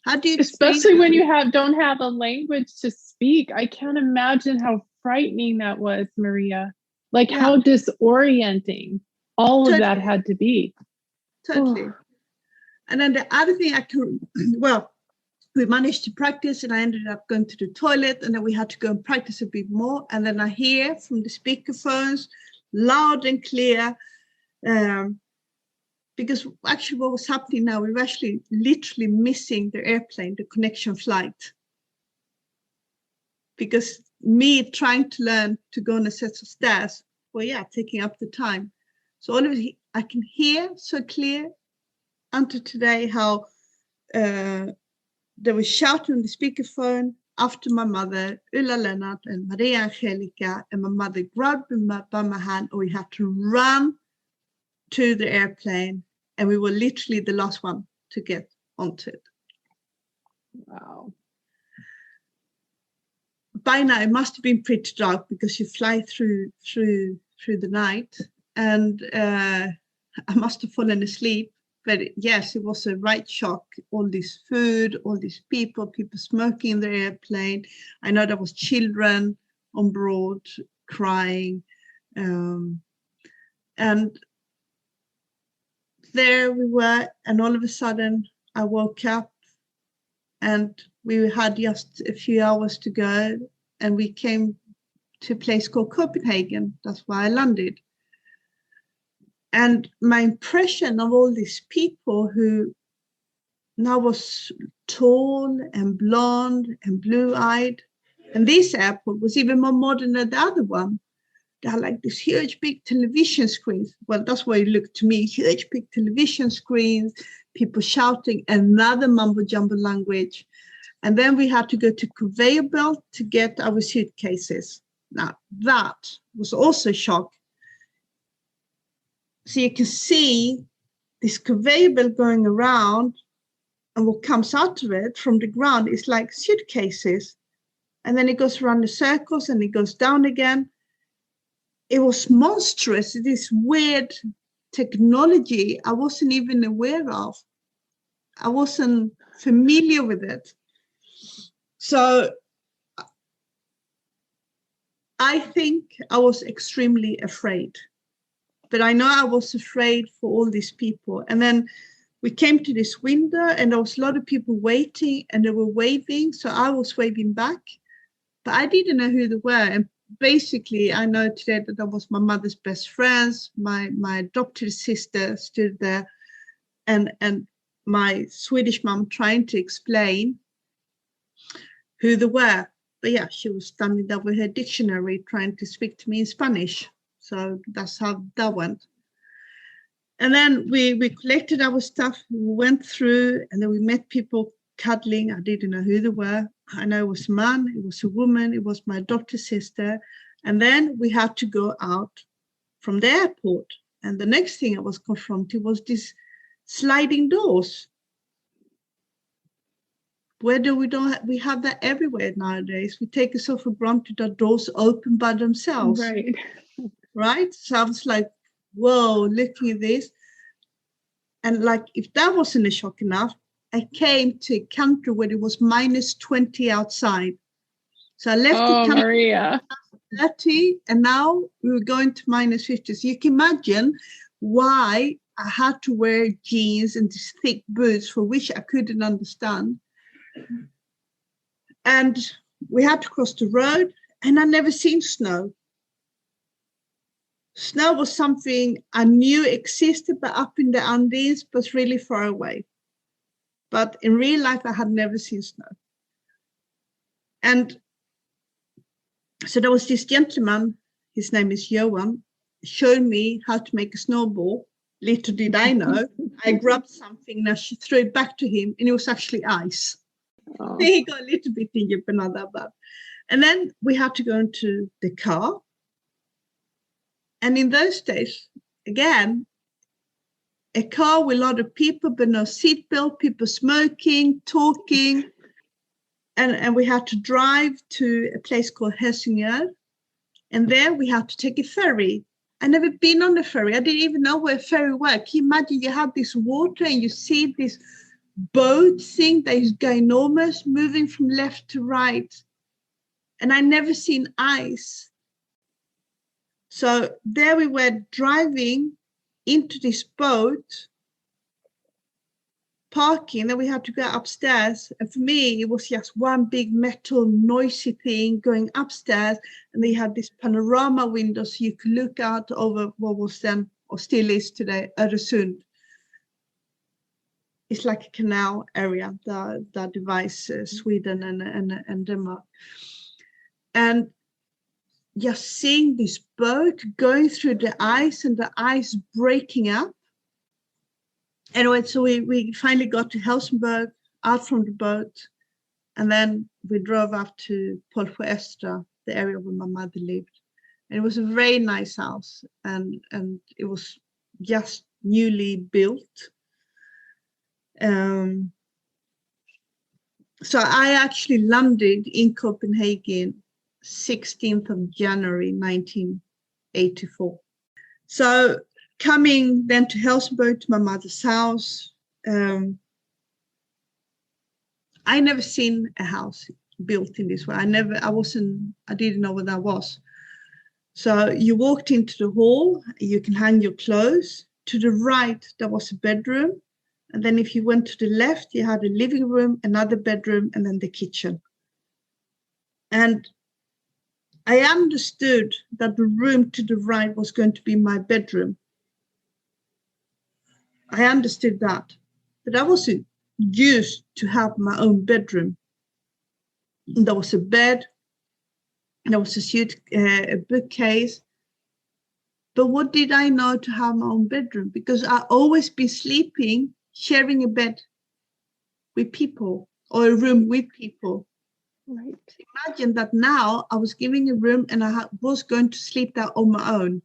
S3: How do you explain
S2: especially
S3: that?
S2: when you don't have a language to speak? I can't imagine how frightening that was, Maria. Like how disorienting all of that had to be.
S3: Totally. And then the other thing we managed to practice, and I ended up going to the toilet, and then we had to go and practice a bit more. And then I hear from the speakerphones loud and clear, because actually what was happening now, we were actually literally missing the airplane, the connection flight. Because me trying to learn to go on a set of stairs, taking up the time. So all of it, I can hear so clear until today how they were shouting on the speakerphone after my mother, Ulla Lennart and Maria Angelica, and my mother grabbed me by my hand, and we had to run to the airplane, and we were literally the last one to get onto it.
S2: Wow.
S3: By now, it must have been pretty dark because you fly through the night, and I must have fallen asleep. But yes, it was a right shock. All this food, all these people smoking in the airplane. I know there was children on board crying. And there we were, and all of a sudden I woke up, and we had just a few hours to go, and we came to a place called Copenhagen. That's where I landed. And my impression of all these people who now was tall and blonde and blue-eyed, and this airport was even more modern than the other one. They had like this huge big television screens. Well, that's why it looked to me, huge big television screens, people shouting another mumbo jumbo language. And then we had to go to conveyor belt to get our suitcases. Now that was also a shock. So you can see this conveyor belt going around, and what comes out of it from the ground is like suitcases. And then it goes around the circles and it goes down again. It was monstrous, this weird technology I wasn't even aware of. I wasn't familiar with it. So I think I was extremely afraid. But I know I was afraid for all these people. And then we came to this window, and there was a lot of people waiting, and they were waving. So I was waving back, but I didn't know who they were. And basically, I know today that was my mother's best friends. My adopted sister stood there, and my Swedish mom trying to explain who they were. But yeah, she was standing there with her dictionary trying to speak to me in Spanish. So that's how that went. And then we collected our stuff, we went through, and then we met people cuddling. I didn't know who they were. I know it was a man, it was a woman, it was my adopted sister. And then we had to go out from the airport. And the next thing I was confronted was these sliding doors. We have that everywhere nowadays. We take it so for granted that doors open by themselves.
S2: Right.
S3: Right? So I was like, whoa, looking at this. And like, if that wasn't a shock enough, I came to a country where it was -20 outside. So I left the country
S2: Maria.
S3: 30, and now we were going to -50. So you can imagine why I had to wear jeans and these thick boots for which I couldn't understand. And we had to cross the road, and I'd never seen snow. Snow was something I knew existed, but up in the Andes, but really far away. But in real life, I had never seen snow. And so there was this gentleman, his name is Johan, showed me how to make a snowball. Little did I know, I grabbed something and she threw it back to him, and it was actually ice.
S2: Oh.
S3: He got a little bit injured, but not that bad. And then we had to go into the car. And in those days, again, a car with a lot of people, but no seatbelt, people smoking, talking. And we had to drive to a place called Helsingør. And there we had to take a ferry. I never been on a ferry. I didn't even know where a ferry worked. Can you imagine you have this water and you see this boat thing that is ginormous, moving from left to right. And I never seen ice. So there we were driving into this boat, parking, then we had to go upstairs. And for me, it was just one big metal noisy thing going upstairs. And they had this panorama window so you could look out over what was then, or still is today, Öresund. It's like a canal area that divides Sweden and Denmark. And just seeing this boat going through the ice and the ice breaking up. Anyway, so we finally got to Helsingborg, out from the boat, and then we drove up to Polsjö, the area where my mother lived. And it was a very nice house, and it was just newly built. So I actually landed in Copenhagen 16th of January 1984. So coming then to Helsingborg, to my mother's house, I never seen a house built in this way. I didn't know what that was. So you walked into the hall, you can hang your clothes. To the right, there was a bedroom. And then if you went to the left, you had a living room, another bedroom, and then the kitchen. And I understood that the room to the right was going to be my bedroom. I understood that, but I wasn't used to have my own bedroom. And there was a bed, there was a bookcase. But what did I know to have my own bedroom? Because I always been sleeping, sharing a bed with people or a room with people.
S2: Right.
S3: Imagine that now I was giving a room and I was going to sleep there on my own.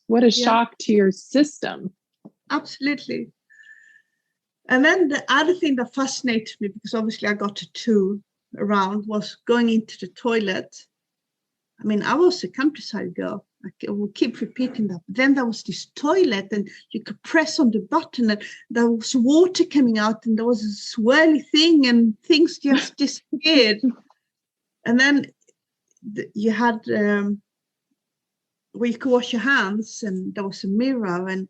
S2: What a shock to your system.
S3: Absolutely. And then the other thing that fascinated me, because obviously I got to tour around, was going into the toilet. I mean, I was a countryside girl. I will keep repeating that. But then there was this toilet and you could press on the button and there was water coming out and there was a swirly thing and things just disappeared. And then you had where you could wash your hands and there was a mirror and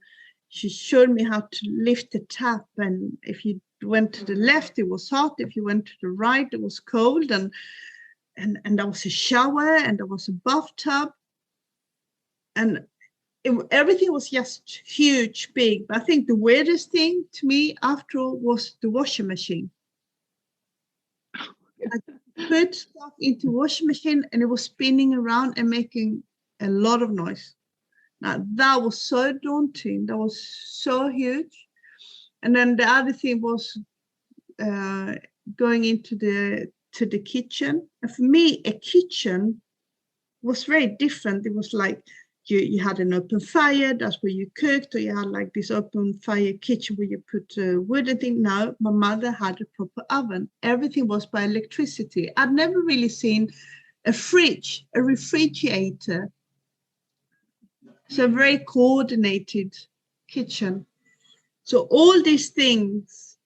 S3: she showed me how to lift the tap. And if you went to the left, it was hot. If you went to the right, it was cold. And there was a shower and there was a bathtub. And everything was just huge, big. But I think the weirdest thing to me after all was the washing machine. I put stuff into the washing machine and it was spinning around and making a lot of noise. Now that was so daunting. That was so huge. And then the other thing was going into the kitchen. And for me, a kitchen was very different. It was like you had an open fire, that's where you cooked, or you had like this open fire kitchen where you put wood and things. No, my mother had a proper oven. Everything was by electricity. I'd never really seen a fridge, a refrigerator. So a very coordinated kitchen. So all these things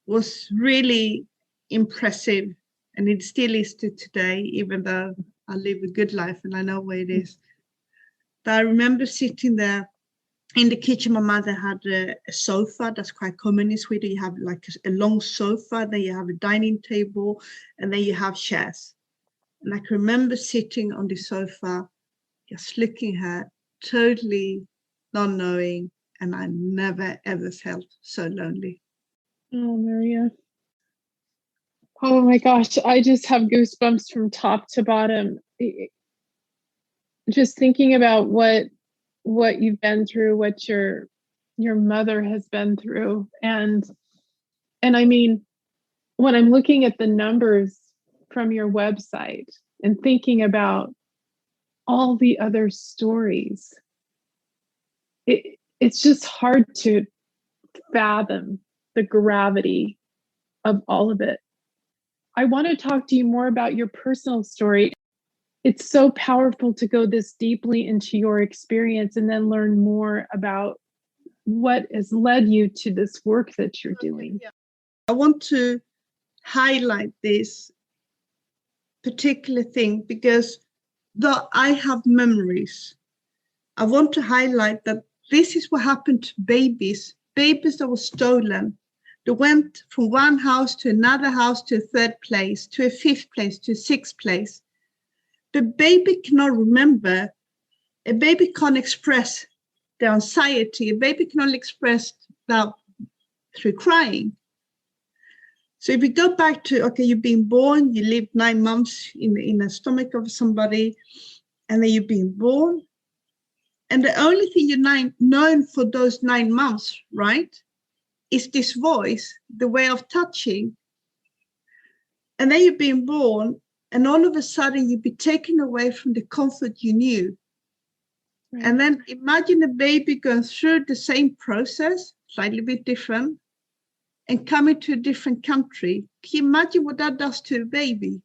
S3: was really impressive, and it still is to today, even though I live a good life and I know where it is. But I remember sitting there in the kitchen. My mother had a sofa. That's quite common in Sweden. You have like a long sofa, then you have a dining table, and then you have chairs. And I can remember sitting on the sofa, just looking at her, totally not knowing, and I never ever felt so lonely.
S2: Oh, Maria. Oh my gosh, I just have goosebumps from top to bottom. Just thinking about what you've been through, what your mother has been through. And I mean, when I'm looking at the numbers from your website and thinking about all the other stories, it's just hard to fathom the gravity of all of it. I want to talk to you more about your personal story. it's so powerful to go this deeply into your experience and then learn more about what has led you to this work that you're doing.
S3: Yeah. I want to highlight this particular thing because though I have memories, I want to highlight that this is what happened to babies that were stolen. They went from one house to another house, to a third place, to a fifth place, to a sixth place. The baby cannot remember. A baby can't express their anxiety. A baby can only express that through crying. So if we go back to, okay, you've been born, you lived 9 months in the stomach of somebody, and then you've been born. And the only thing you're known for those 9 months, right, is this voice, the way of touching. And then you've been born, and all of a sudden you'd be taken away from the comfort you knew. Right. And then imagine a baby going through the same process, slightly bit different, and coming to a different country. Can you imagine what that does to a baby?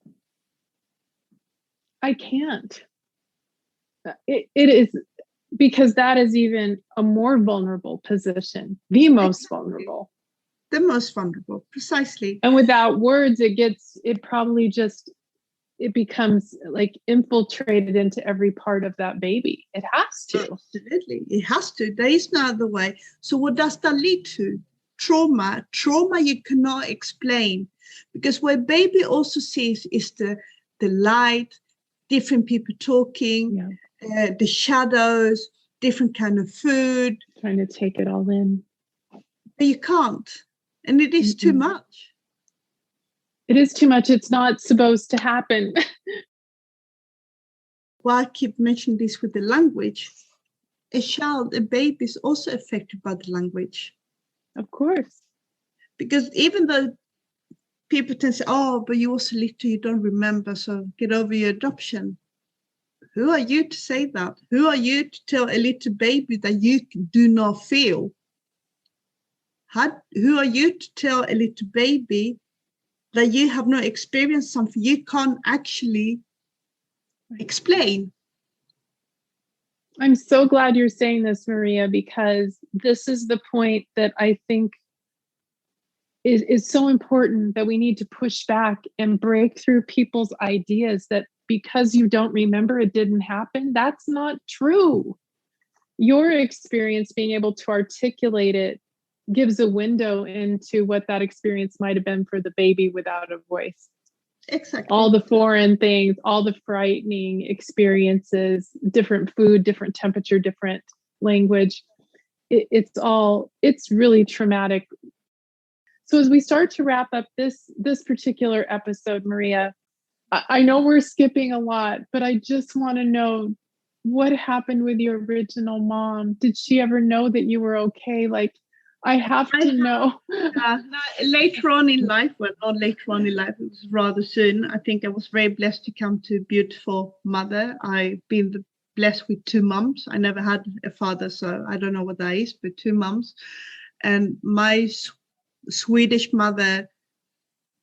S2: I can't. It is, because that is even a more vulnerable position, the most vulnerable.
S3: The most vulnerable, precisely.
S2: And without words, it becomes like infiltrated into every part of that baby. It has to.
S3: Absolutely, it has to. There is no other way. So what does that lead to? Trauma you cannot explain, because what baby also sees is the light, different people talking, the shadows, different kind of food.
S2: Trying to take it all in.
S3: But you can't, and it is too much.
S2: It is too much. It's not supposed to happen.
S3: Well, I keep mentioning this with the language. A baby is also affected by the language.
S2: Of course. Because
S3: even though people tend to say, oh, but you were so little, you don't remember, so get over your adoption. Who are you to say that? Who are you to tell a little baby that you do not feel? Who are you to tell a little baby that you have not experienced something you can't actually explain?
S2: I'm so glad you're saying this, Maria, because this is the point that I think is so important, that we need to push back and break through people's ideas that because you don't remember, it didn't happen. That's not true. Your experience, being able to articulate it, gives a window into what that experience might have been for the baby without a voice.
S3: Exactly.
S2: All the foreign things, all the frightening experiences, different food, different temperature, different language. It's really traumatic. So as we start to wrap up this particular episode, Maria, I know we're skipping a lot, but I just want to know what happened with your original mom. Did she ever know that you were okay? Like, I have to know.
S3: Later on in life, well, not later on in life, it was rather soon. I think I was very blessed to come to a beautiful mother. I've been blessed with 2 moms. I never had a father, so I don't know what that is, but 2 moms. And my Swedish mother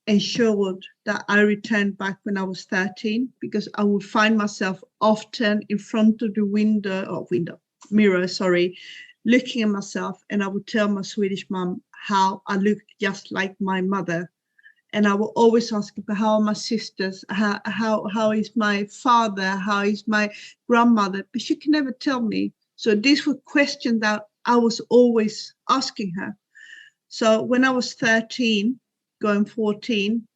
S3: ensured that I returned back when I was 13, because I would find myself often in front of the mirror, looking at myself, and I would tell my Swedish mom how I looked just like my mother. And I would always ask her, how are my sisters? How is my father? How is my grandmother? But she could never tell me. So these were questions that I was always asking her. So when I was 13, going 14,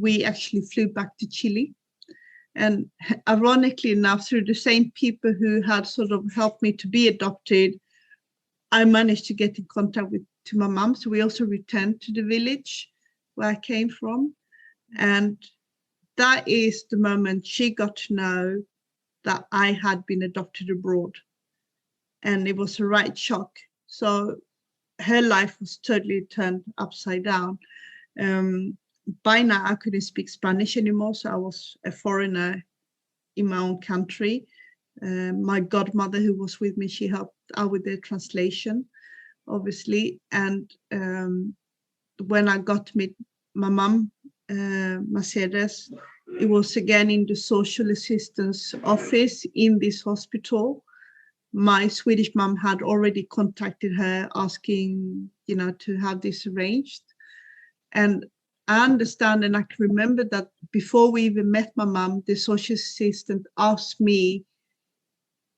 S3: we actually flew back to Chile. And ironically enough, through the same people who had sort of helped me to be adopted, I managed to get in contact to my mom. So we also returned to the village where I came from. And that is the moment she got to know that I had been adopted abroad. And it was a right shock. So her life was totally turned upside down. By now, I couldn't speak Spanish anymore. So I was a foreigner in my own country. My godmother, who was with me, she helped out with the translation, obviously. And when I got to meet my mom, Mercedes, it was again in the social assistance office in this hospital. My Swedish mom had already contacted her asking, to have this arranged. And I understand, and I can remember that before we even met my mom, the social assistant asked me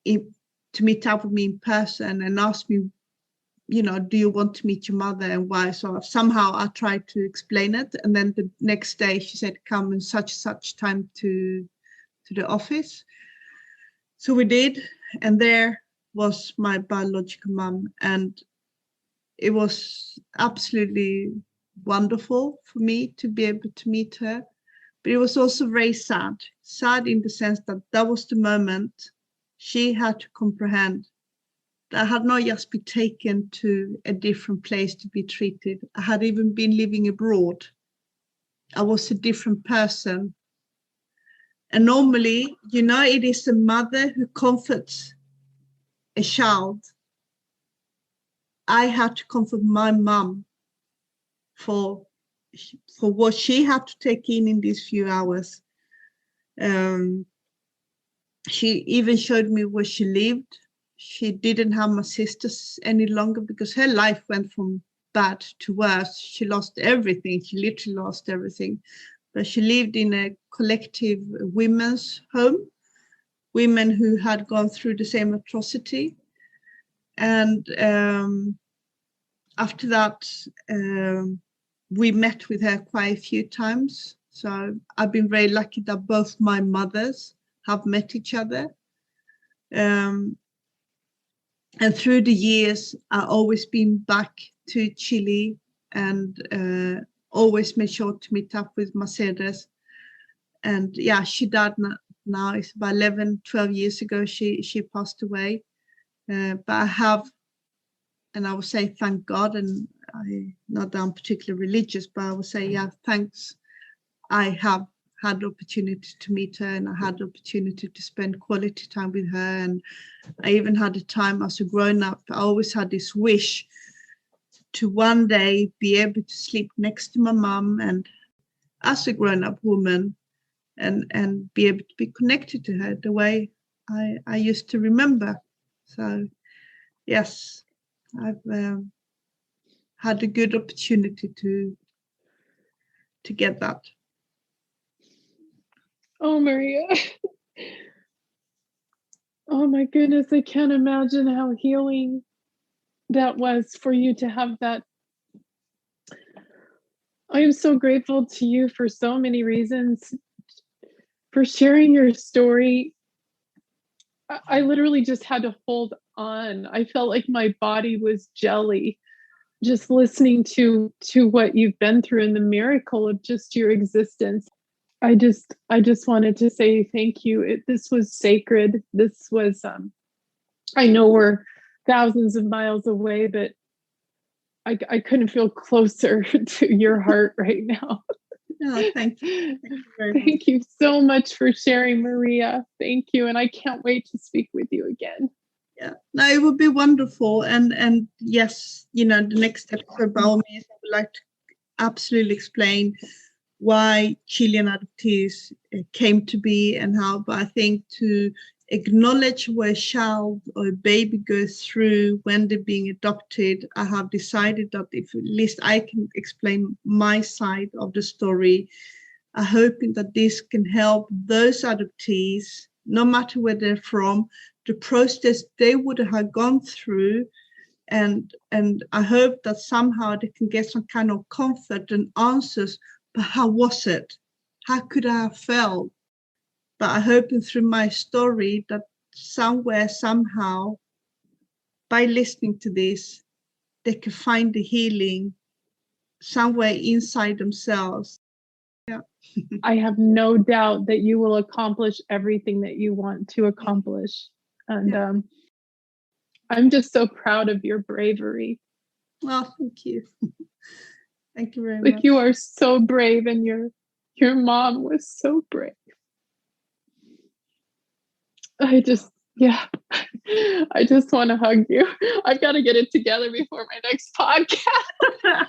S3: to meet up with me in person and asked me, do you want to meet your mother and why? So somehow I tried to explain it. And then the next day she said, come in such time to the office. So we did. And there was my biological mom. And it was absolutely wonderful for me to be able to meet her. But it was also very sad. Sad in the sense that was the moment she had to comprehend I had not just been taken to a different place to be treated. I had even been living abroad. I was a different person. And normally, it is a mother who comforts a child. I had to comfort my mom for what she had to take in these few hours. She even showed me where she lived. She didn't have my sisters any longer because her life went from bad to worse. She lost everything. She literally lost everything. But she lived in a collective women's home, women who had gone through the same atrocity. And after that, we met with her quite a few times. So I've been very lucky that both my mothers have met each other. And through the years, I've always been back to Chile and always made sure to meet up with Mercedes. And yeah, she died now. It's about 11, 12 years ago she passed away. But I have, and I would say thank God, and not that I'm particularly religious, but I would say, yeah, thanks. I have had the opportunity to meet her, and I had the opportunity to spend quality time with her. And I even had a time as a grown-up, I always had this wish to one day be able to sleep next to my mom, and as a grown-up woman, and be able to be connected to her the way I used to remember. So yes, I've had a good opportunity to get that.
S2: Oh, Maria. Oh my goodness, I can't imagine how healing that was for you to have that. I am so grateful to you for so many reasons, for sharing your story. I literally just had to hold on. I felt like my body was jelly just listening to what you've been through and the miracle of just your existence. I just wanted to say thank you. This was sacred. This was, I know we're thousands of miles away, but I couldn't feel closer to your heart right now.
S3: No, thank you. Thank you very much.
S2: Thank you so much for sharing, Maria. Thank you. And I can't wait to speak with you again.
S3: Yeah, no, it would be wonderful. And yes, the next episode by all means, I would like to absolutely explain why Chilean adoptees came to be and how, but I think to acknowledge what a child or a baby goes through when they're being adopted, I have decided that if at least I can explain my side of the story, I'm hoping that this can help those adoptees, no matter where they're from, the process they would have gone through. And I hope that somehow they can get some kind of comfort and answers. But how was it? How could I have felt? But I hope through my story that somewhere, somehow, by listening to this, they can find the healing somewhere inside themselves. Yeah.
S2: I have no doubt that you will accomplish everything that you want to accomplish. And
S3: Yeah.
S2: I'm just so proud of your bravery.
S3: Well, thank you. Thank you very much.
S2: You are so brave, and your mom was so brave. I just want to hug you. I've got to get it together before my next podcast.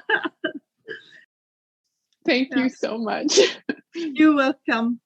S2: Thank you so much.
S3: You're welcome.